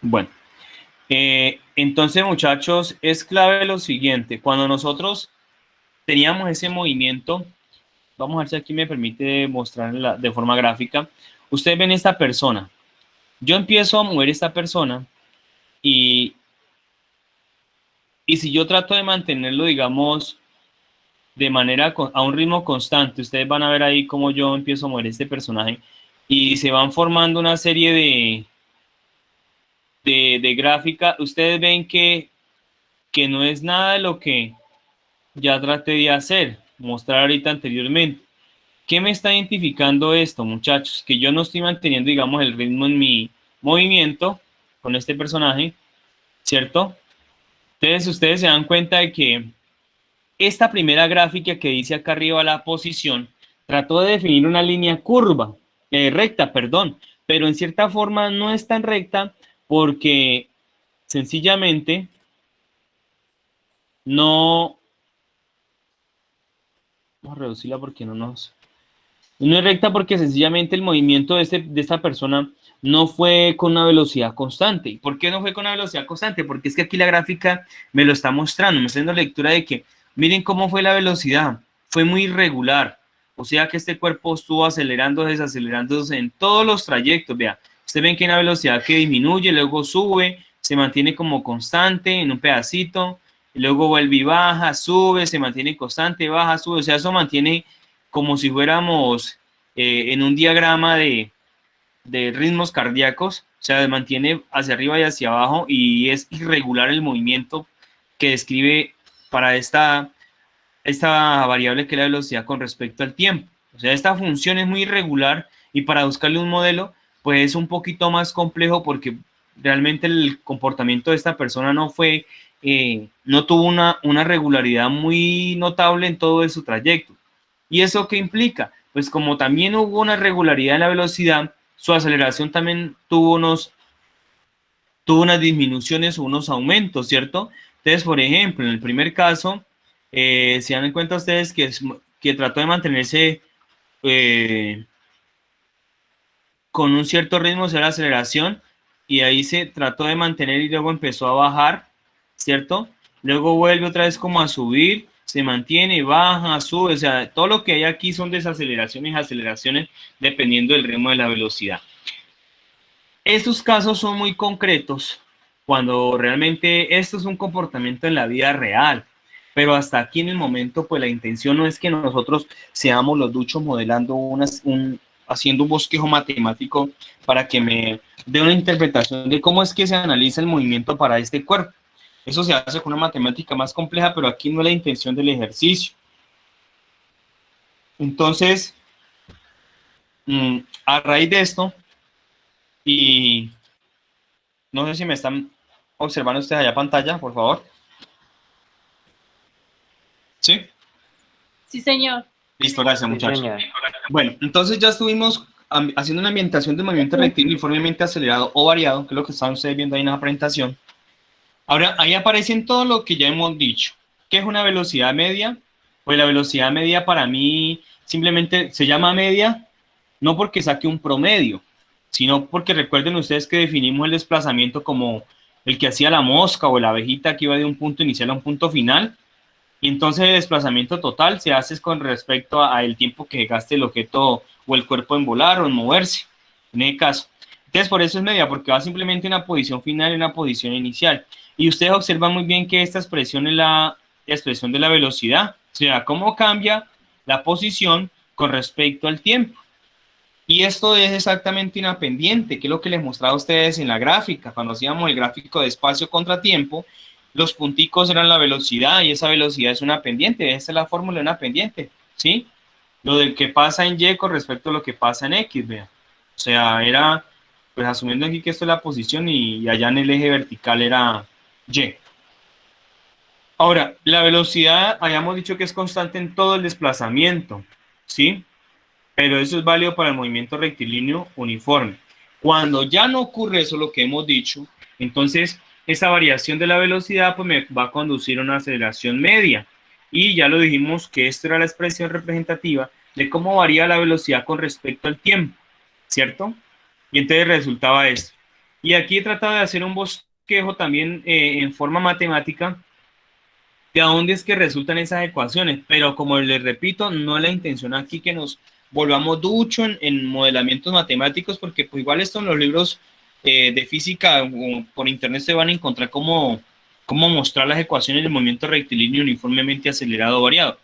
Bueno, entonces, muchachos, es clave lo siguiente. Cuando nosotros teníamos ese movimiento, vamos a ver si aquí me permite mostrarla de forma gráfica. Ustedes ven esta persona. Yo empiezo a mover esta persona y, y si yo trato de mantenerlo, digamos, de manera a un ritmo constante, ustedes van a ver ahí cómo yo empiezo a mover este personaje y se van formando una serie de gráfica. Ustedes ven que no es nada de lo que ya traté de hacer, mostrar ahorita anteriormente. ¿Qué me está identificando esto, muchachos? Que yo no estoy manteniendo, digamos, el ritmo en mi movimiento con este personaje, ¿cierto? Entonces, ustedes se dan cuenta de que esta primera gráfica que dice acá arriba la posición, trató de definir una línea curva, recta, perdón, pero en cierta forma no es tan recta porque sencillamente no, vamos a reducirla porque no es recta porque sencillamente el movimiento de esta persona no fue con una velocidad constante. ¿Y por qué no fue con una velocidad constante? Porque es que aquí la gráfica me lo está mostrando, me está dando lectura de que miren cómo fue la velocidad, fue muy irregular. O sea que este cuerpo estuvo acelerando, desacelerándose en todos los trayectos. Vea, ustedes ven que hay una velocidad que disminuye, luego sube, se mantiene como constante en un pedacito, y luego vuelve y baja, sube, se mantiene constante, baja, sube. O sea, eso mantiene como si fuéramos en un diagrama de ritmos cardíacos, o sea, mantiene hacia arriba y hacia abajo y es irregular el movimiento que describe para esta variable que es la velocidad con respecto al tiempo. O sea, esta función es muy irregular y para buscarle un modelo, pues es un poquito más complejo porque realmente el comportamiento de esta persona no tuvo una regularidad muy notable en todo su trayecto. ¿Y eso qué implica? Pues como también hubo una regularidad en la velocidad, su aceleración también tuvo unas disminuciones o unos aumentos, ¿cierto? Entonces, por ejemplo, en el primer caso, se dan cuenta ustedes que trató de mantenerse eh, con un cierto ritmo, o sea, la aceleración, y ahí se trató de mantener y luego empezó a bajar, ¿cierto? Luego vuelve otra vez como a subir, se mantiene, baja, sube, o sea, todo lo que hay aquí son desaceleraciones y aceleraciones dependiendo del ritmo de la velocidad. Estos casos son muy concretos cuando realmente esto es un comportamiento en la vida real, pero hasta aquí en el momento, pues la intención no es que nosotros seamos los duchos modelando haciendo un bosquejo matemático para que me dé una interpretación de cómo es que se analiza el movimiento para este cuerpo. Eso se hace con una matemática más compleja, pero aquí no es la intención del ejercicio. Entonces, a raíz de esto, y no sé si me están observando ustedes allá pantalla, por favor. ¿Sí? Sí, señor. Listo, gracias, Sí, muchachos. señor. Bueno, entonces ya estuvimos haciendo una ambientación de movimiento rectilíneo uniformemente acelerado o variado, que es lo que están ustedes viendo ahí en la presentación. Ahora, ahí aparecen todo lo que ya hemos dicho. ¿Qué es una velocidad media? Pues la velocidad media para mí simplemente se llama media, no porque saque un promedio, sino porque recuerden ustedes que definimos el desplazamiento como el que hacía la mosca o la abejita que iba de un punto inicial a un punto final. Y entonces el desplazamiento total se hace con respecto a el tiempo que gaste el objeto o el cuerpo en volar o en moverse, en el caso. Entonces por eso es media, porque va simplemente una posición final y una posición inicial. Y ustedes observan muy bien que esta expresión es la expresión de la velocidad, o sea, cómo cambia la posición con respecto al tiempo. Y esto es exactamente una pendiente, que es lo que les mostraba a ustedes en la gráfica. Cuando hacíamos el gráfico de espacio contra tiempo, los punticos eran la velocidad y esa velocidad es una pendiente. Esta es la fórmula de una pendiente, ¿sí? Lo del que pasa en Y con respecto a lo que pasa en X, vean. O sea, era, pues asumiendo aquí que esto es la posición y allá en el eje vertical era Y. Ahora, la velocidad, habíamos dicho que es constante en todo el desplazamiento, ¿sí? Pero eso es válido para el movimiento rectilíneo uniforme. Cuando ya no ocurre eso, lo que hemos dicho, entonces esa variación de la velocidad pues me va a conducir a una aceleración media. Y ya lo dijimos que esta era la expresión representativa de cómo varía la velocidad con respecto al tiempo, ¿cierto? Y entonces resultaba esto. Y aquí he tratado de hacer un bosquejo también en forma matemática de dónde es que resultan esas ecuaciones, pero como les repito, no es la intención aquí que nos volvamos ducho en modelamientos matemáticos, porque pues igual esto en los libros de física o por internet se van a encontrar cómo mostrar las ecuaciones del movimiento rectilíneo uniformemente acelerado o variado.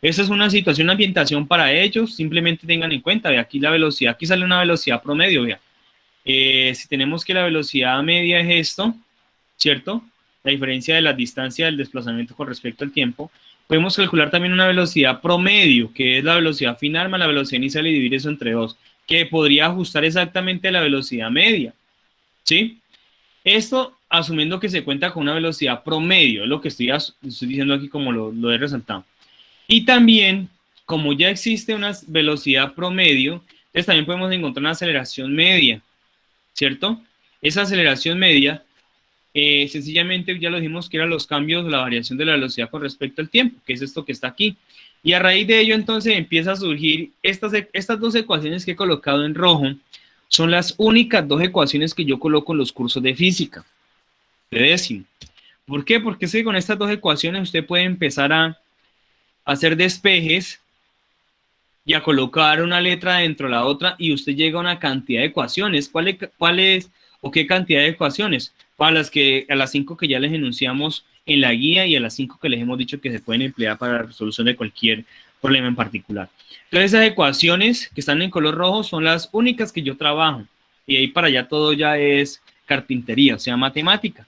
Esta es una situación de ambientación para ellos, simplemente tengan en cuenta, ve aquí la velocidad, aquí sale una velocidad promedio, vea. Si tenemos que la velocidad media es esto, ¿cierto? La diferencia de la distancia del desplazamiento con respecto al tiempo. Podemos calcular también una velocidad promedio, que es la velocidad final más la velocidad inicial y dividir eso entre 2, que podría ajustar exactamente a la velocidad media, ¿sí? Esto asumiendo que se cuenta con una velocidad promedio, es lo que estoy diciendo aquí como lo he resaltado. Y también, como ya existe una velocidad promedio, entonces también podemos encontrar una aceleración media, ¿cierto? Esa aceleración media sencillamente ya lo dijimos que eran los cambios, la variación de la velocidad con respecto al tiempo, que es esto que está aquí. Y a raíz de ello entonces empieza a surgir estas dos ecuaciones que he colocado en rojo, son las únicas dos ecuaciones que yo coloco en los cursos de física, de décimo. ¿Por qué? Porque es que con estas dos ecuaciones usted puede empezar a hacer despejes y a colocar una letra dentro de la otra y usted llega a una cantidad de ecuaciones. ¿Cuál es o qué cantidad de ecuaciones? Para a las 5 que ya les enunciamos en la guía y a las 5 que les hemos dicho que se pueden emplear para la resolución de cualquier problema en particular. Entonces esas ecuaciones que están en color rojo son las únicas que yo trabajo y ahí para allá todo ya es carpintería, o sea, matemática.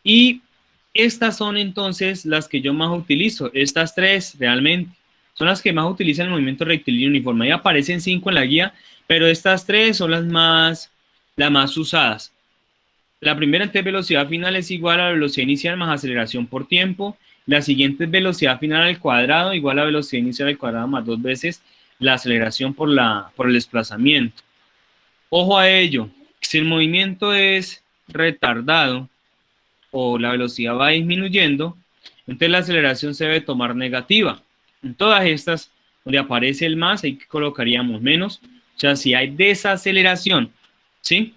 Y estas son entonces las que yo más utilizo, estas tres realmente son las que más utilizan el movimiento rectilíneo uniforme. Ahí aparecen 5 en la guía, pero estas tres son las más usadas. La primera, entonces, velocidad final es igual a la velocidad inicial más aceleración por tiempo. La siguiente es velocidad final al cuadrado, igual a velocidad inicial al cuadrado más 2 veces la aceleración por el desplazamiento. Ojo a ello, si el movimiento es retardado o la velocidad va disminuyendo, entonces la aceleración se debe tomar negativa. En todas estas, donde aparece el más, ahí colocaríamos menos. O sea, si hay desaceleración, ¿sí?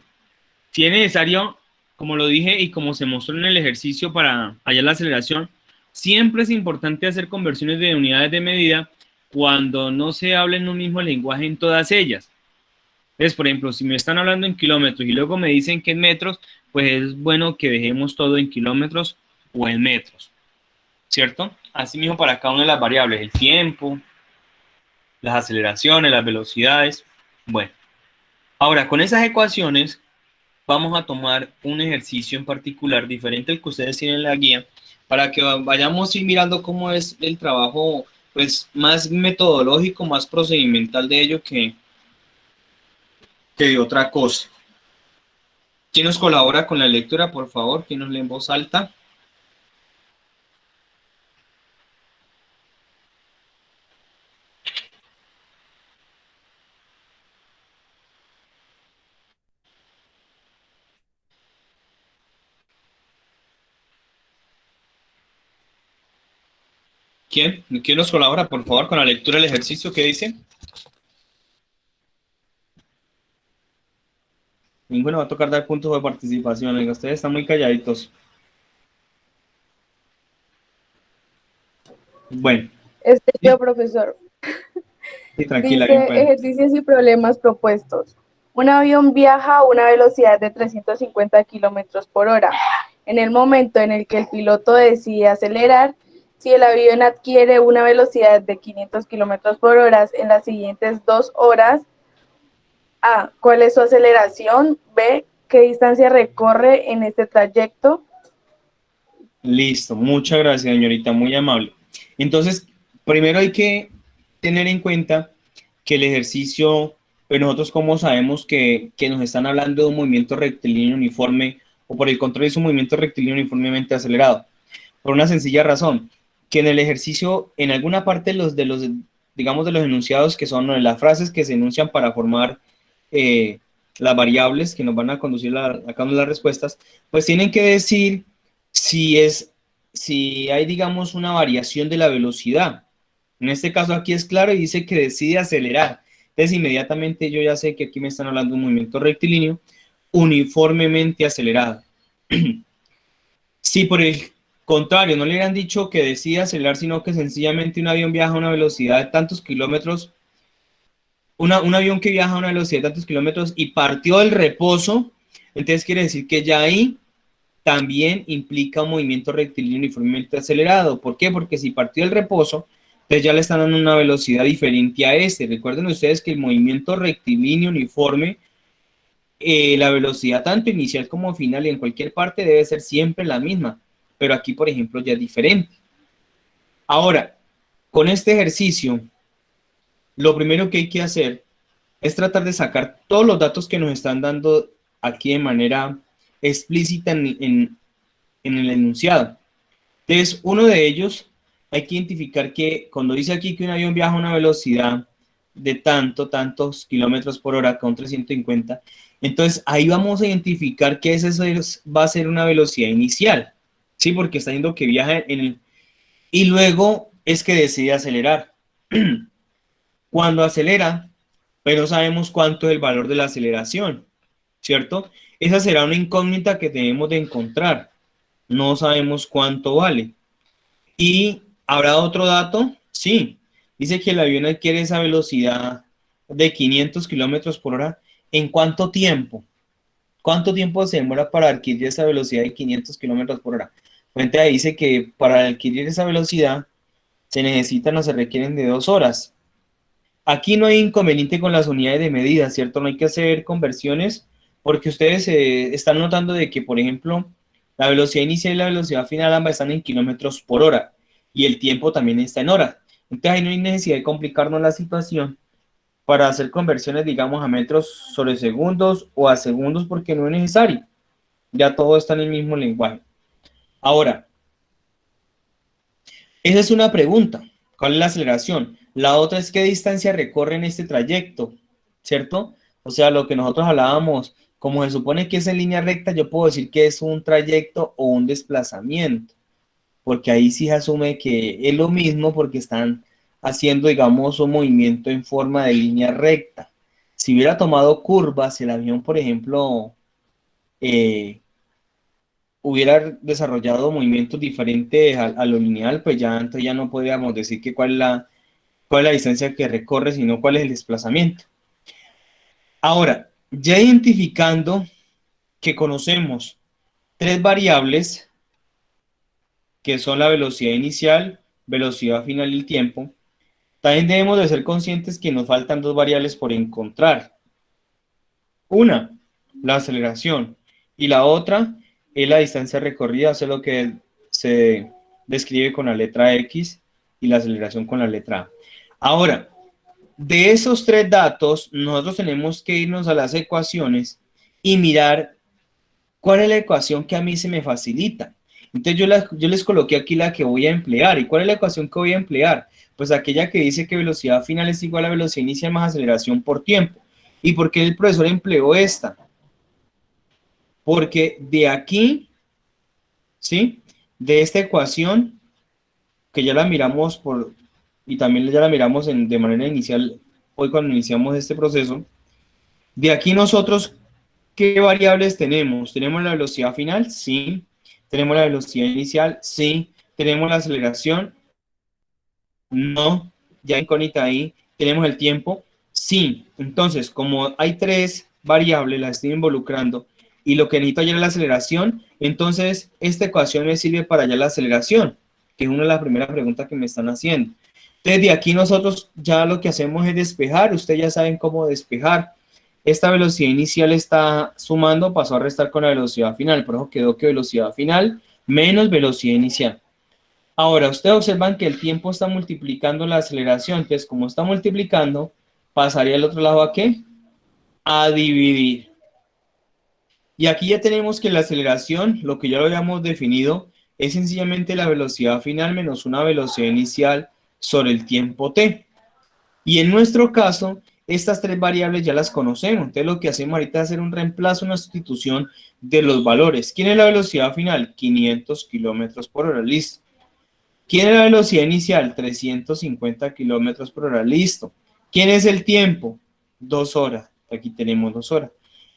Si es necesario, como lo dije y como se mostró en el ejercicio para hallar la aceleración, siempre es importante hacer conversiones de unidades de medida cuando no se habla en un mismo lenguaje en todas ellas. Entonces, por ejemplo, si me están hablando en kilómetros y luego me dicen que en metros, pues es bueno que dejemos todo en kilómetros o en metros, ¿cierto? Asimismo para cada una de las variables, el tiempo, las aceleraciones, las velocidades. Bueno, ahora con esas ecuaciones vamos a tomar un ejercicio en particular diferente al que ustedes tienen en la guía para que vayamos a ir mirando cómo es el trabajo pues más metodológico, más procedimental de ello que de otra cosa. ¿Quién nos colabora con la lectura, por favor? ¿Quién nos lee en voz alta? ¿Quién? ¿Quién nos colabora, por favor, con la lectura del ejercicio? ¿Qué dice? Ninguno va a tocar dar puntos de participación. Oiga, ustedes están muy calladitos. Bueno, Yo, profesor. sí, tranquila, bien Dice pueden. ejercicios y problemas propuestos. Un avión viaja a una velocidad de 350 kilómetros por hora. En el momento en el que el piloto decide acelerar, si el avión adquiere una velocidad de 500 kilómetros por hora en las siguientes 2 horas, A, ¿cuál es su aceleración? B, ¿qué distancia recorre en este trayecto? Listo, muchas gracias, señorita, muy amable. Entonces, primero hay que tener en cuenta que el ejercicio, pues nosotros como sabemos que nos están hablando de un movimiento rectilíneo uniforme o por el contrario es un movimiento rectilíneo uniformemente acelerado. Por una sencilla razón, que en el ejercicio, en alguna parte digamos, de los enunciados que son las frases que se enuncian para formar eh, las variables que nos van a conducir a cada una de las respuestas, pues tienen que decir si hay, digamos, una variación de la velocidad. En este caso aquí es claro y dice que decide acelerar. Entonces inmediatamente yo ya sé que aquí me están hablando de un movimiento rectilíneo uniformemente acelerado. Si por el contrario no le hubieran dicho que decida acelerar, sino que sencillamente un avión viaja a una velocidad de tantos kilómetros, un avión que viaja a una velocidad de tantos kilómetros y partió del reposo, entonces quiere decir que ya ahí también implica un movimiento rectilíneo uniformemente acelerado. ¿Por qué? Porque si partió del reposo, entonces ya le están dando una velocidad diferente a este. Recuerden ustedes que el movimiento rectilíneo uniforme, la velocidad tanto inicial como final y en cualquier parte debe ser siempre la misma, pero aquí, por ejemplo, ya es diferente. Ahora, con este ejercicio, lo primero que hay que hacer es tratar de sacar todos los datos que nos están dando aquí de manera explícita en el enunciado. Entonces, uno de ellos, hay que identificar que cuando dice aquí que un avión viaja a una velocidad de tantos kilómetros por hora con 350, entonces ahí vamos a identificar que esa va a ser una velocidad inicial, ¿sí? Porque está diciendo que viaja y luego es que decide acelerar. Cuando acelera, pero no sabemos cuánto es el valor de la aceleración, ¿cierto? Esa será una incógnita que debemos de encontrar. No sabemos cuánto vale. ¿Y habrá otro dato? Sí. Dice que el avión adquiere esa velocidad de 500 kilómetros por hora. ¿En cuánto tiempo? ¿Cuánto tiempo se demora para adquirir esa velocidad de 500 kilómetros por hora? Pues entonces dice que para adquirir esa velocidad se necesitan o se requieren de 2 horas. Aquí no hay inconveniente con las unidades de medida, ¿cierto? No hay que hacer conversiones porque ustedes están notando de que, por ejemplo, la velocidad inicial y la velocidad final ambas están en kilómetros por hora y el tiempo también está en hora. Entonces ahí no hay necesidad de complicarnos la situación para hacer conversiones, digamos, a metros sobre segundos o a segundos porque no es necesario. Ya todo está en el mismo lenguaje. Ahora, esa es una pregunta. ¿Cuál es la aceleración? La otra es qué distancia recorre en este trayecto, ¿cierto? O sea, lo que nosotros hablábamos, como se supone que es en línea recta, yo puedo decir que es un trayecto o un desplazamiento, porque ahí sí se asume que es lo mismo porque están haciendo, digamos, un movimiento en forma de línea recta. Si hubiera tomado curvas, el avión, por ejemplo, hubiera desarrollado movimientos diferentes a lo lineal, pues ya entonces ya no podríamos decir que cuál es la distancia que recorre, sino cuál es el desplazamiento. Ahora, ya identificando que conocemos 3 variables, que son la velocidad inicial, velocidad final y el tiempo, también debemos de ser conscientes que nos faltan 2 variables por encontrar. Una, la aceleración, y la otra es la distancia recorrida, eso es lo que se describe con la letra X y la aceleración con la letra A. Ahora, de esos 3 datos, nosotros tenemos que irnos a las ecuaciones y mirar cuál es la ecuación que a mí se me facilita. Entonces yo les coloqué aquí la que voy a emplear. ¿Y cuál es la ecuación que voy a emplear? Pues aquella que dice que velocidad final es igual a velocidad inicial más aceleración por tiempo. ¿Y por qué el profesor empleó esta? Porque de aquí, ¿sí? De esta ecuación, que ya la miramos y también ya la miramos de manera inicial, hoy cuando iniciamos este proceso, de aquí nosotros, ¿qué variables tenemos? ¿Tenemos la velocidad final? Sí. ¿Tenemos la velocidad inicial? Sí. ¿Tenemos la aceleración? No. Ya incógnita ahí. ¿Tenemos el tiempo? Sí. Entonces, como hay 3 variables, las estoy involucrando, y lo que necesito hallar es la aceleración, entonces esta ecuación me sirve para hallar la aceleración, que es una de las primeras preguntas que me están haciendo. Entonces, de aquí nosotros ya lo que hacemos es despejar. Ustedes ya saben cómo despejar. Esta velocidad inicial está sumando, pasó a restar con la velocidad final, por eso quedó que velocidad final menos velocidad inicial. Ahora, ustedes observan que el tiempo está multiplicando la aceleración, entonces como está multiplicando, pasaría al otro lado ¿a qué? A dividir. Y aquí ya tenemos que la aceleración, lo que ya lo habíamos definido, es sencillamente la velocidad final menos una velocidad inicial sobre el tiempo t. Y en nuestro caso, estas 3 variables ya las conocemos. Entonces lo que hacemos ahorita es hacer un reemplazo, una sustitución de los valores. ¿Quién es la velocidad final? 500 kilómetros por hora, listo. ¿Quién es la velocidad inicial? 350 kilómetros por hora, listo. ¿Quién es el tiempo? 2 horas. Aquí tenemos 2 horas.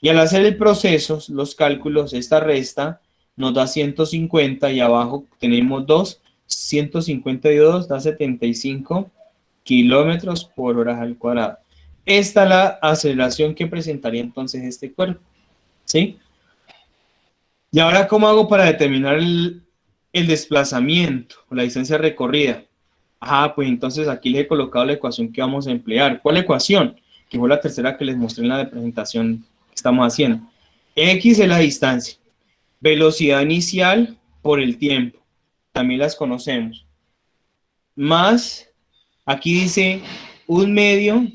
Y al hacer el proceso, los cálculos, esta resta nos da 150 y abajo tenemos 2, 152 da 75 kilómetros por hora al cuadrado. Esta es la aceleración que presentaría entonces este cuerpo, ¿sí? Y ahora, ¿cómo hago para determinar el desplazamiento, la distancia recorrida? Pues entonces aquí les he colocado la ecuación que vamos a emplear. ¿Cuál ecuación? Que fue la tercera que les mostré en la presentación que estamos haciendo. X es la distancia, velocidad inicial por el tiempo, también las conocemos, más, aquí dice, un medio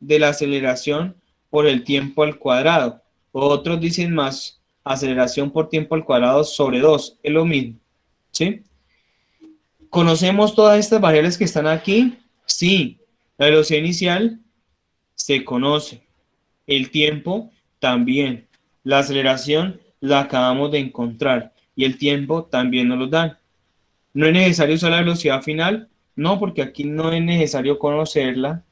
de la aceleración por el tiempo al cuadrado. Otros dicen más, aceleración por tiempo al cuadrado sobre 2, es lo mismo, ¿sí? ¿Conocemos todas estas variables que están aquí? Sí. La velocidad inicial se conoce. El tiempo también. La aceleración la acabamos de encontrar. Y el tiempo también nos lo dan. ¿No es necesario usar la velocidad final? No, porque aquí no es necesario conocerla,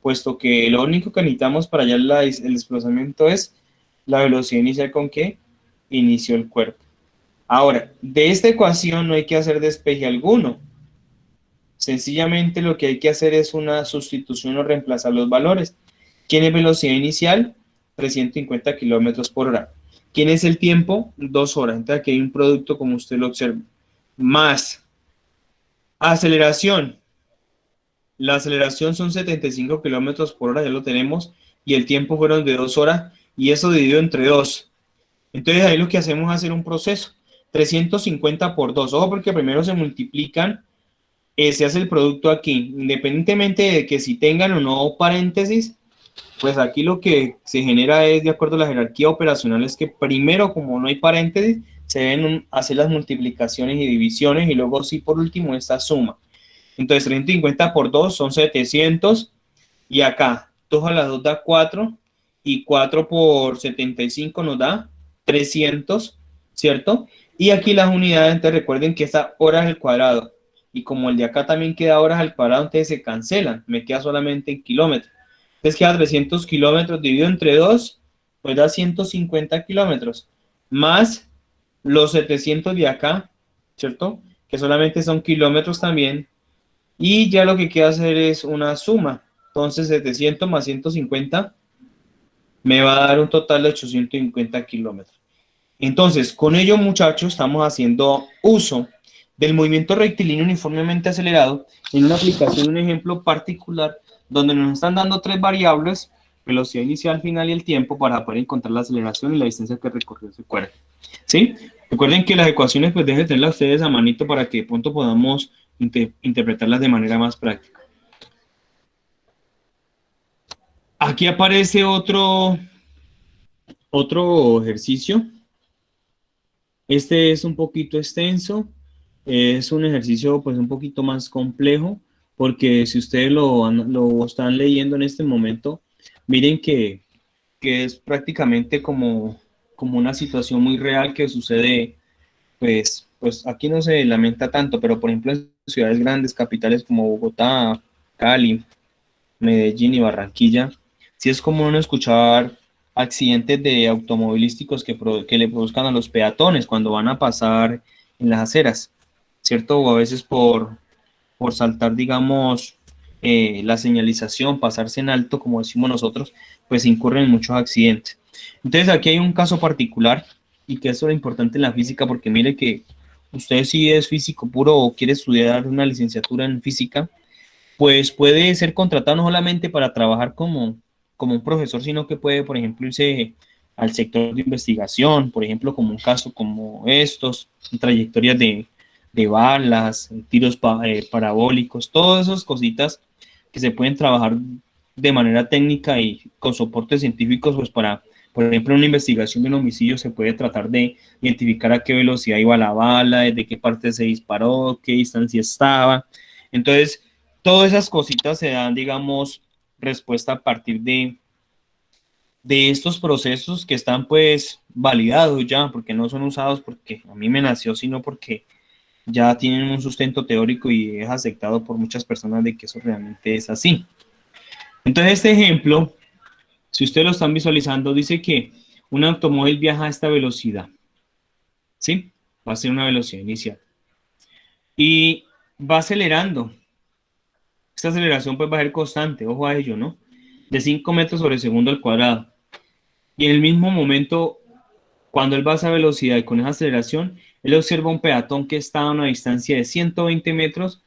puesto que lo único que necesitamos para hallar el desplazamiento es la velocidad inicial con que inició el cuerpo. Ahora, de esta ecuación no hay que hacer despeje alguno. Sencillamente lo que hay que hacer es una sustitución o reemplazar los valores. ¿Quién es velocidad inicial? 350 kilómetros por hora. ¿Quién es el tiempo? 2 horas. Entonces aquí hay un producto como usted lo observa. Más aceleración. La aceleración son 75 kilómetros por hora, ya lo tenemos. Y el tiempo fueron de 2 horas. Y eso dividido entre 2. Entonces ahí lo que hacemos es hacer un proceso. 350 por 2. Ojo, porque primero se multiplican. Se hace el producto aquí, independientemente de que si tengan o no paréntesis, pues aquí lo que se genera es, de acuerdo a la jerarquía operacional, es que primero, como no hay paréntesis, se deben hacer las multiplicaciones y divisiones, y luego sí, por último, esta suma. Entonces 350 por 2 son 700, y acá 2 a la 2 da 4, y 4 por 75 nos da 300, ¿cierto? Y aquí las unidades, entonces recuerden que esta hora es el cuadrado. Y como el de acá también queda horas al cuadrado, entonces se cancelan, me queda solamente en kilómetros. Entonces queda 300 kilómetros dividido entre 2, pues da 150 kilómetros, más los 700 de acá, ¿cierto? Que solamente son kilómetros también, y ya lo que queda hacer es una suma. Entonces 700 más 150 me va a dar un total de 850 kilómetros. Entonces, con ello, muchachos, estamos haciendo uso del movimiento rectilíneo uniformemente acelerado en una aplicación, un ejemplo particular, donde nos están dando 3 variables, velocidad inicial, final y el tiempo, para poder encontrar la aceleración y la distancia que recorrió ese cuerpo. ¿Sí? Recuerden que las ecuaciones pues deben tenerlas ustedes a manito para que de pronto podamos interpretarlas de manera más práctica. Aquí aparece otro ejercicio. Este es un poquito extenso, es un ejercicio pues un poquito más complejo, porque si ustedes lo están leyendo en este momento, miren que es prácticamente como una situación muy real que sucede, pues aquí no se lamenta tanto, pero por ejemplo en ciudades grandes, capitales como Bogotá, Cali, Medellín y Barranquilla, sí es común escuchar accidentes de automovilísticos que le produzcan a los peatones cuando van a pasar en las aceras, ¿cierto? O a veces por saltar, digamos, la señalización, pasarse en alto, como decimos nosotros, pues incurren en muchos accidentes. Entonces aquí hay un caso particular, y que eso es lo importante en la física, porque mire que usted si es físico puro o quiere estudiar una licenciatura en física, pues puede ser contratado no solamente para trabajar como un profesor, sino que puede, por ejemplo, irse al sector de investigación, por ejemplo, como un caso como estos, trayectorias de balas, tiros parabólicos, todas esas cositas que se pueden trabajar de manera técnica y con soportes científicos, pues para, por ejemplo, en una investigación de un homicidio se puede tratar de identificar a qué velocidad iba la bala, desde qué parte se disparó, qué distancia estaba. Entonces, todas esas cositas se dan, digamos, respuesta a partir de estos procesos que están pues validados ya, porque no son usados porque a mí me nació, sino porque ya tienen un sustento teórico y es aceptado por muchas personas de que eso realmente es así. Entonces este ejemplo, si ustedes lo están visualizando, dice que Un automóvil viaja a esta velocidad, ¿sí? Va a ser una velocidad inicial. Y va acelerando. Esta aceleración pues va a ser constante, ojo a ello, ¿no? De 5 metros sobre segundo al cuadrado. Y en el mismo momento, cuando él va a esa velocidad y con esa aceleración, él observa un peatón que está a una distancia de 120 metros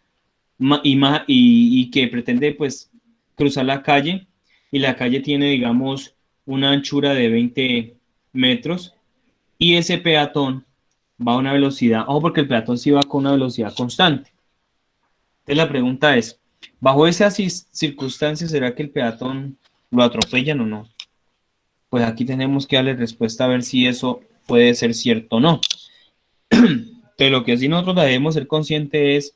y que pretende pues cruzar la calle, y la calle tiene, digamos, una anchura de 20 metros, y ese peatón va a una velocidad, ojo porque el peatón sí va con una velocidad constante. Entonces la pregunta es, bajo esas circunstancias, ¿será que el peatón lo atropellan o no? Pues aquí tenemos que darle respuesta a ver si eso puede ser cierto o no. De lo que sí nosotros debemos ser conscientes es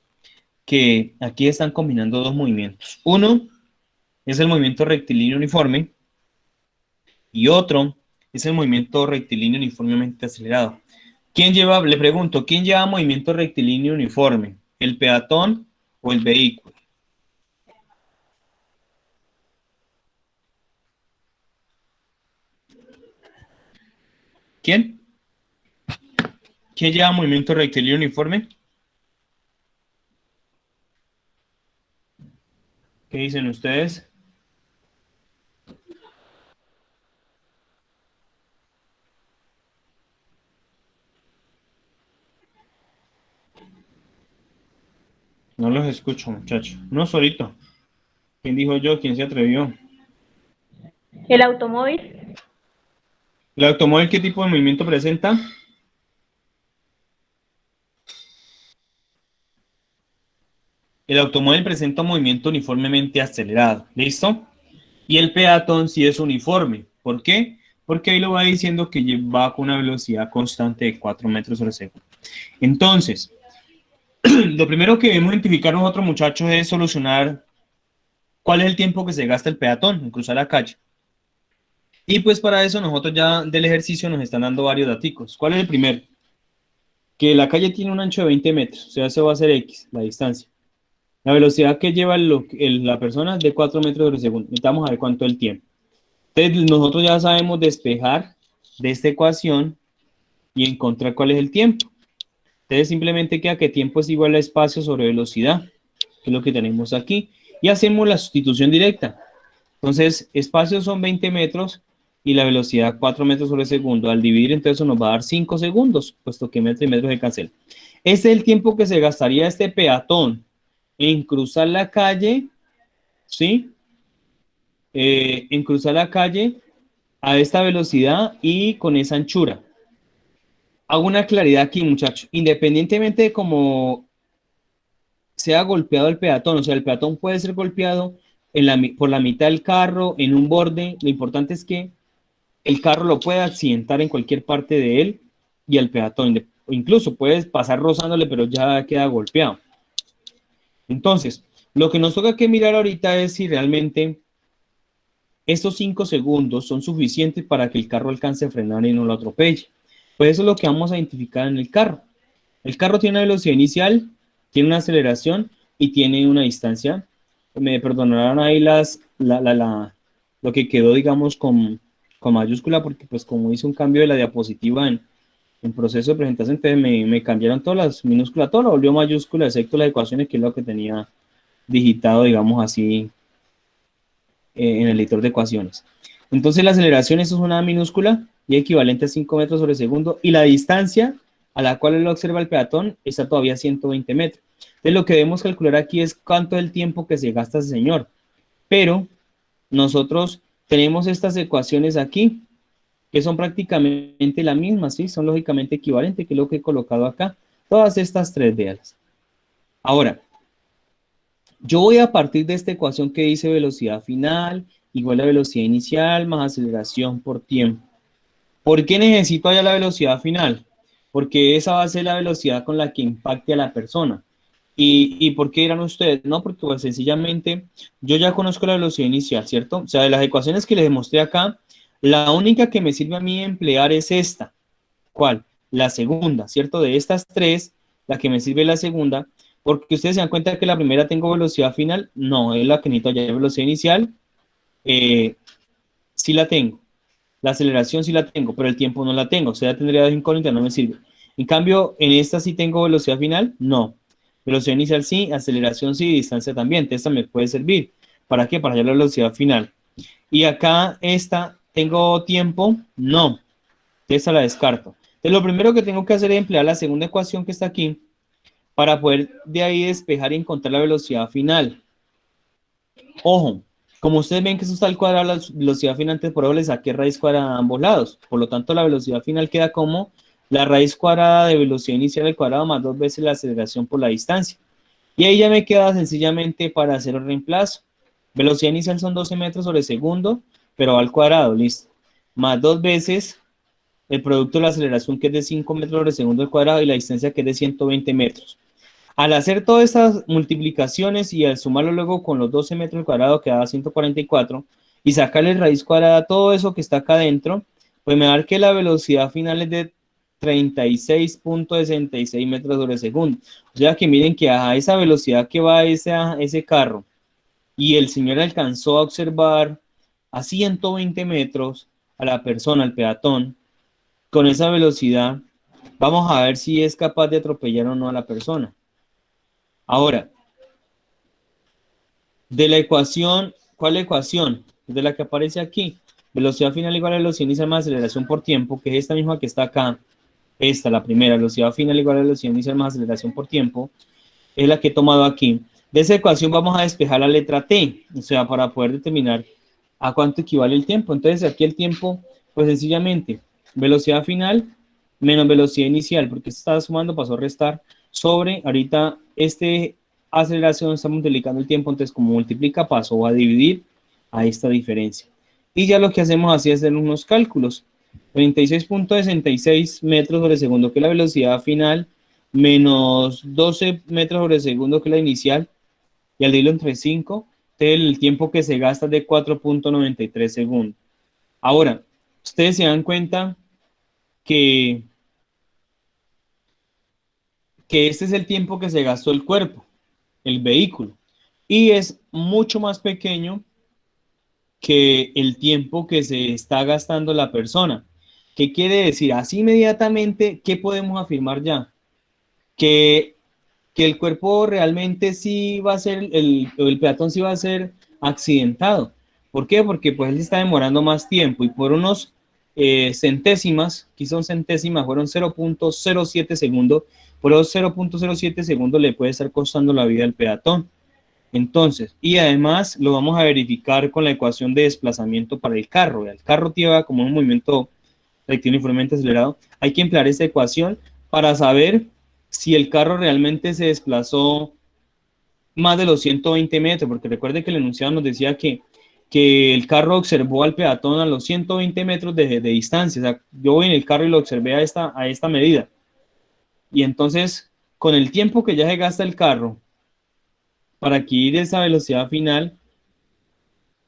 que aquí están combinando dos movimientos. Uno es el movimiento rectilíneo uniforme y otro es el movimiento rectilíneo uniformemente acelerado. ¿Quién lleva, le pregunto, quién lleva movimiento rectilíneo uniforme? ¿El peatón o el vehículo? ¿Quién? ¿Quién lleva movimiento rectilíneo uniforme? ¿Qué dicen ustedes? No los escucho, muchachos. Uno solito. ¿Quién dijo yo? ¿Quién se atrevió? El automóvil. ¿El automóvil qué tipo de movimiento presenta? El automóvil presenta un movimiento uniformemente acelerado. ¿Listo? Y el peatón sí es uniforme. ¿Por qué? Porque ahí lo va diciendo que va con una velocidad constante de 4 metros por segundo. Entonces, lo primero que debemos identificar nosotros, muchachos, es solucionar cuál es el tiempo que se gasta el peatón en cruzar la calle. Y pues para eso nosotros ya del ejercicio nos están dando varios daticos. ¿Cuál es el primero? Que la calle tiene un ancho de 20 metros, o sea, eso va a ser X, la distancia. La velocidad que lleva la persona es de 4 metros por segundo. Vamos a ver cuánto es el tiempo. Entonces nosotros ya sabemos despejar de esta ecuación y encontrar cuál es el tiempo. Entonces simplemente queda que tiempo es igual a espacio sobre velocidad, que es lo que tenemos aquí. Y hacemos la sustitución directa. Entonces, espacio son 20 metros y la velocidad 4 metros sobre segundo. Al dividir, entonces eso nos va a dar 5 segundos, puesto que metro y metro se cancela. Este es el tiempo que se gastaría este peatón en cruzar la calle, ¿sí? En cruzar la calle a esta velocidad y con esa anchura. Hago una claridad aquí, muchachos. Independientemente de cómo sea golpeado el peatón, o sea, el peatón puede ser golpeado por la mitad del carro, en un borde. Lo importante es que el carro lo puede accidentar en cualquier parte de él y el peatón. Incluso puedes pasar rozándole, pero ya queda golpeado. Entonces, lo que nos toca que mirar ahorita es si realmente estos 5 segundos son suficientes para que el carro alcance a frenar y no lo atropelle. Pues eso es lo que vamos a identificar en el carro. El carro tiene una velocidad inicial, tiene una aceleración y tiene una distancia. Me perdonarán ahí lo que quedó, digamos, con mayúscula, porque pues como hice un cambio de la diapositiva en proceso de presentación, entonces me cambiaron todas las minúsculas, todo lo volvió mayúscula, excepto las ecuaciones, que es lo que tenía digitado, digamos así, en el editor de ecuaciones. Entonces la aceleración, eso es una minúscula y equivalente a 5 metros sobre segundo, y la distancia a la cual él observa el peatón está todavía a 120 metros. Entonces lo que debemos calcular aquí es cuánto es el tiempo que se gasta ese señor. Pero nosotros tenemos estas ecuaciones aquí, que son prácticamente la misma, ¿sí? Son lógicamente equivalentes, que es lo que he colocado acá. Todas estas tres, véanlas. Ahora, yo voy a partir de esta ecuación que dice velocidad final igual a velocidad inicial más aceleración por tiempo. ¿Por qué necesito allá la velocidad final? Porque esa va a ser la velocidad con la que impacte a la persona. ¿Y por qué dirán ustedes? No, porque pues, sencillamente yo ya conozco la velocidad inicial, ¿cierto? O sea, de las ecuaciones que les demostré acá, la única que me sirve a mí emplear es esta. ¿Cuál? La segunda, ¿cierto? De estas tres, la que me sirve es la segunda, porque ustedes se dan cuenta que la primera tengo velocidad final. No, es la que necesito allá, velocidad inicial. Sí la tengo. La aceleración sí la tengo, pero el tiempo no la tengo. O sea, ya tendría dos incógnitas, no me sirve. En cambio, en esta sí tengo velocidad final, no. Velocidad inicial sí, aceleración sí, distancia también. Entonces, esta me puede servir. ¿Para qué? Para hallar la velocidad final. Y acá esta, ¿tengo tiempo? No. Esta la descarto. Entonces, lo primero que tengo que hacer es emplear la segunda ecuación que está aquí para poder de ahí despejar y encontrar la velocidad final. Ojo, como ustedes ven que eso está al cuadrado, la velocidad final, antes por eso le saqué raíz cuadrada a ambos lados. Por lo tanto, la velocidad final queda como la raíz cuadrada de velocidad inicial al cuadrado más 2 veces la aceleración por la distancia. Y ahí ya me queda sencillamente para hacer el reemplazo. Velocidad inicial son 12 metros sobre segundo, pero al cuadrado, listo. Más 2 veces el producto de la aceleración que es de 5 metros sobre segundo al cuadrado y la distancia que es de 120 metros. Al hacer todas estas multiplicaciones y al sumarlo luego con los 12 metros al cuadrado que da 144 y sacarle raíz cuadrada a todo eso que está acá adentro, pues me va a dar que la velocidad final es de 36.66 metros sobre segundo. O sea que miren que a esa velocidad que va ese carro y el señor alcanzó a observar a 120 metros a la persona, al peatón, con esa velocidad, vamos a ver si es capaz de atropellar o no a la persona. Ahora, de la ecuación, ¿cuál ecuación? De la que aparece aquí. Velocidad final igual a velocidad inicial más aceleración por tiempo, que es esta misma que está acá. Esta, la primera, velocidad final igual a velocidad inicial más aceleración por tiempo, es la que he tomado aquí. De esa ecuación vamos a despejar la letra T, o sea, para poder determinar a cuánto equivale el tiempo. Entonces, aquí el tiempo, pues sencillamente, velocidad final menos velocidad inicial, porque esto estaba sumando, pasó a restar, sobre, ahorita, aceleración, estamos multiplicando el tiempo, entonces como multiplica, pasó a dividir a esta diferencia. Y ya lo que hacemos así es hacer unos cálculos. 36.66 metros sobre segundo, que es la velocidad final, menos 12 metros sobre segundo, que es la inicial, y al dividirlo entre 5, el tiempo que se gasta es de 4.93 segundos. Ahora, ustedes se dan cuenta que este es el tiempo que se gastó el cuerpo, el vehículo, y es mucho más pequeño que el tiempo que se está gastando la persona. ¿Qué quiere decir? Así inmediatamente, ¿qué podemos afirmar ya? Que el cuerpo realmente sí va a ser, el peatón sí va a ser accidentado. ¿Por qué? Porque pues él está demorando más tiempo y por unos centésimas, aquí son centésimas, fueron 0.07 segundos, por los 0.07 segundos le puede estar costando la vida al peatón. Entonces, y además lo vamos a verificar con la ecuación de desplazamiento para el carro. El carro lleva como un movimiento rectilíneo uniformemente acelerado. Hay que emplear esta ecuación para saber si el carro realmente se desplazó más de los 120 metros, porque recuerde que el enunciado nos decía que el carro observó al peatón a los 120 metros de distancia. O sea, yo voy en el carro y lo observé a esta medida. Y entonces, con el tiempo que ya se gasta el carro para adquirir esa velocidad final,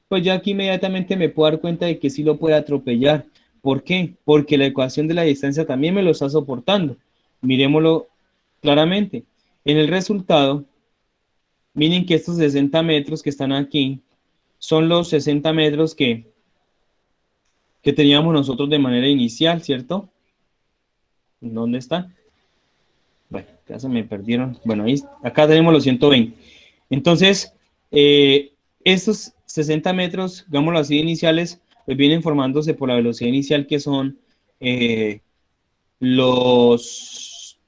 pues ya aquí inmediatamente me puedo dar cuenta de que sí lo puede atropellar. ¿Por qué? Porque la ecuación de la distancia también me lo está soportando. Miremoslo claramente. En el resultado, miren que estos 60 metros que están aquí son los 60 metros que teníamos nosotros de manera inicial, ¿cierto? ¿Dónde están? Bueno, ya se me perdieron. Bueno, ahí, acá tenemos los 120. Entonces, estos 60 metros, digámoslo así, iniciales, pues vienen formándose por la velocidad inicial que son que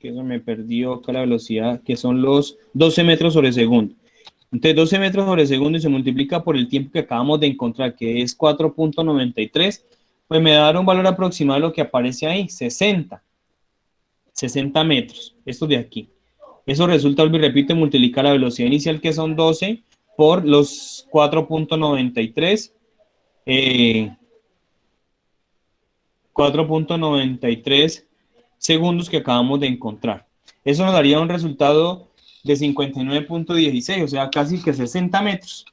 se me perdió acá la velocidad, que son los 12 metros sobre segundo. Entonces, 12 metros sobre segundo y se multiplica por el tiempo que acabamos de encontrar, que es 4.93, pues me da un valor aproximado de lo que aparece ahí, 60 metros, esto de aquí. Eso resulta, vuelvo y repito, multiplicar la velocidad inicial, que son 12, por los 4.93, 4.93 segundos que acabamos de encontrar. Eso nos daría un resultado de 59.16, o sea, casi que 60 metros.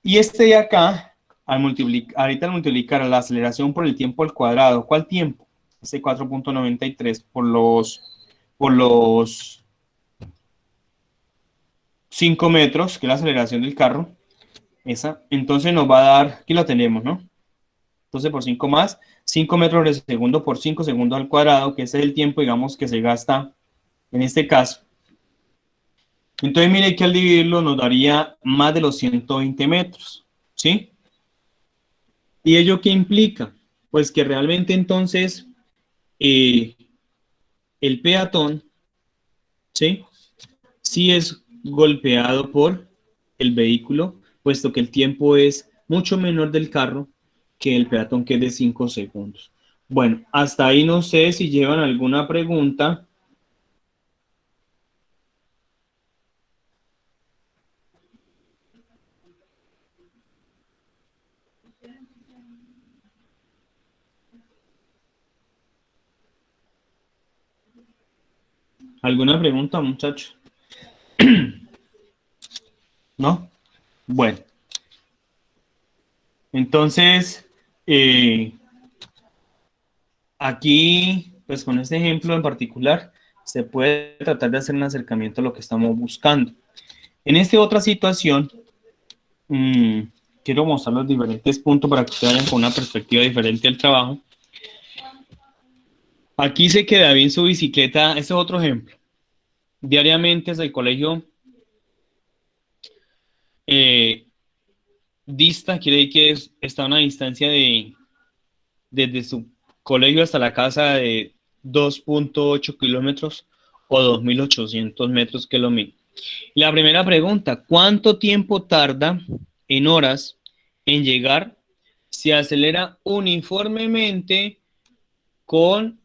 Y este de acá, ahorita al multiplicar la aceleración por el tiempo al cuadrado, ¿cuál tiempo? Este 4.93 por los 5 metros, que es la aceleración del carro, esa, entonces nos va a dar, aquí lo tenemos, ¿no? 12 por 5 más 5 metros por segundo por 5 segundos al cuadrado, que ese es el tiempo, digamos, que se gasta en este caso. Entonces, mire que al dividirlo nos daría más de los 120 metros, ¿sí? ¿Y ello qué implica? Pues que realmente entonces el peatón, ¿sí? Sí es golpeado por el vehículo, puesto que el tiempo es mucho menor del carro que el peatón, que es de 5 segundos. Bueno, hasta ahí no sé si llevan alguna pregunta. ¿Alguna pregunta, muchachos? ¿No? Bueno, entonces, aquí, pues con este ejemplo en particular, se puede tratar de hacer un acercamiento a lo que estamos buscando. En esta otra situación, quiero mostrar los diferentes puntos para que ustedes vayan con una perspectiva diferente del trabajo. Aquí se queda bien su bicicleta. Este es otro ejemplo. Diariamente desde el colegio dista, quiere decir que está a una distancia desde su colegio hasta la casa de 2.8 kilómetros o 2.800 metros, que es lo mismo. La primera pregunta, ¿cuánto tiempo tarda en horas en llegar si acelera uniformemente con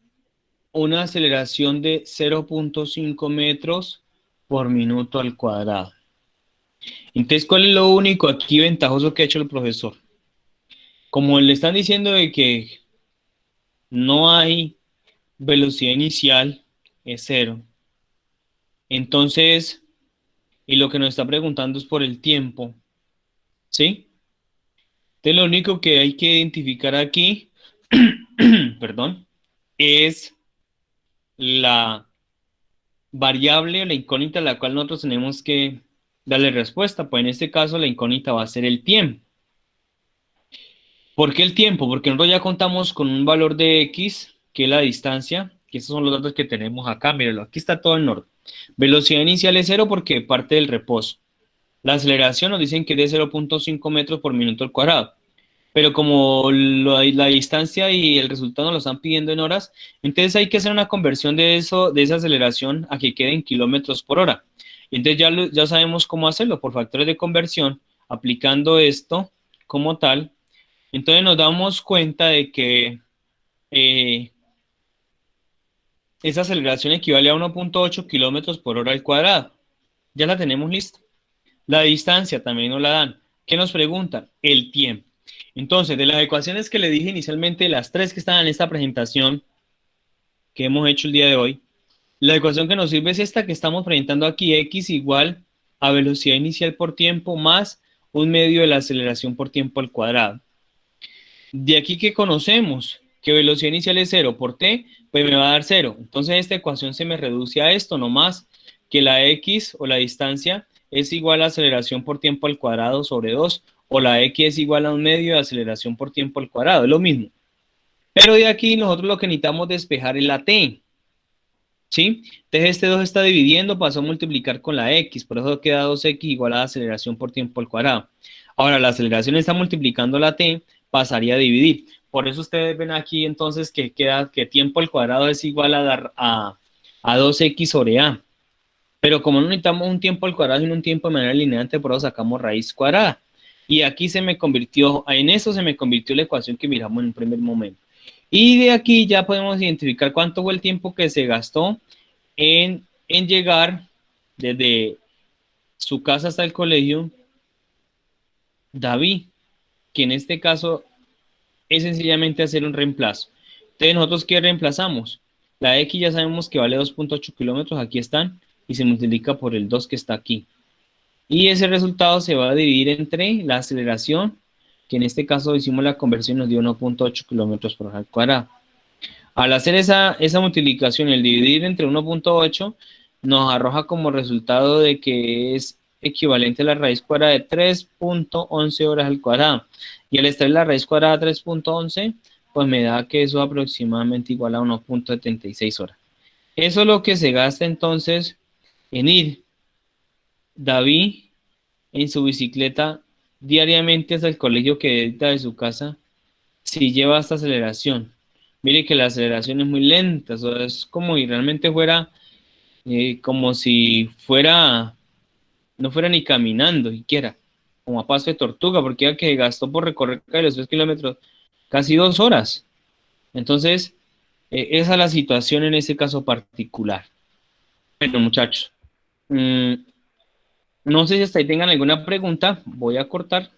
una aceleración de 0.5 metros por minuto al cuadrado? Entonces, ¿cuál es lo único aquí ventajoso que ha hecho el profesor? Como le están diciendo de que no hay velocidad inicial, es cero. Entonces, y lo que nos está preguntando es por el tiempo, ¿sí? Entonces, lo único que hay que identificar aquí, perdón, es la variable o la incógnita a la cual nosotros tenemos que darle respuesta. Pues en este caso la incógnita va a ser el tiempo. ¿Por qué el tiempo? Porque nosotros ya contamos con un valor de X, que es la distancia, que estos son los datos que tenemos acá, mírenlo, aquí está todo en orden. Velocidad inicial es 0 porque parte del reposo. La aceleración nos dicen que es de 0.5 metros por minuto al cuadrado. Pero como la distancia y el resultado nos lo están pidiendo en horas, entonces hay que hacer una conversión de eso, de esa aceleración a que quede en kilómetros por hora. Y entonces ya sabemos cómo hacerlo por factores de conversión, aplicando esto como tal. Entonces nos damos cuenta de que esa aceleración equivale a 1.8 kilómetros por hora al cuadrado. Ya la tenemos lista. La distancia también nos la dan. ¿Qué nos preguntan? El tiempo. Entonces, de las ecuaciones que le dije inicialmente, las tres que están en esta presentación que hemos hecho el día de hoy, la ecuación que nos sirve es esta que estamos presentando aquí, x igual a velocidad inicial por tiempo más un medio de la aceleración por tiempo al cuadrado. De aquí que conocemos que velocidad inicial es 0 por t, pues me va a dar 0. Entonces esta ecuación se me reduce a esto, no más que la x o la distancia es igual a aceleración por tiempo al cuadrado sobre 2, o la x es igual a un medio de aceleración por tiempo al cuadrado, es lo mismo. Pero de aquí nosotros lo que necesitamos despejar es la t, ¿sí? Entonces este 2 está dividiendo, pasó a multiplicar con la x, por eso queda 2x igual a aceleración por tiempo al cuadrado. Ahora la aceleración está multiplicando la t, pasaría a dividir. Por eso ustedes ven aquí entonces que queda que tiempo al cuadrado es igual a 2x sobre a. Pero como no necesitamos un tiempo al cuadrado sino un tiempo de manera lineal, por eso sacamos raíz cuadrada. Y aquí en eso se me convirtió la ecuación que miramos en un primer momento. Y de aquí ya podemos identificar cuánto fue el tiempo que se gastó en llegar desde su casa hasta el colegio David, que en este caso es sencillamente hacer un reemplazo. Entonces, ¿nosotros qué reemplazamos? La X ya sabemos que vale 2.8 kilómetros, aquí están, y se multiplica por el 2 que está aquí. Y ese resultado se va a dividir entre la aceleración, que en este caso hicimos la conversión, nos dio 1.8 kilómetros por hora al cuadrado. Al hacer esa multiplicación, el dividir entre 1.8, nos arroja como resultado de que es equivalente a la raíz cuadrada de 3.11 horas al cuadrado. Y al extraer la raíz cuadrada 3.11, pues me da que eso es aproximadamente igual a 1.76 horas. Eso es lo que se gasta entonces en ir David en su bicicleta diariamente hasta el colegio que edita de su casa si lleva esta aceleración. Mire que la aceleración es muy lenta, o sea, es como si realmente fuera, como si fuera, no fuera ni caminando siquiera, como a paso de tortuga, porque ya que gastó por recorrer de los 3 kilómetros casi 2 horas. Entonces, esa es la situación en ese caso particular. Bueno, muchachos, no sé si hasta ahí tengan alguna pregunta, voy a cortar.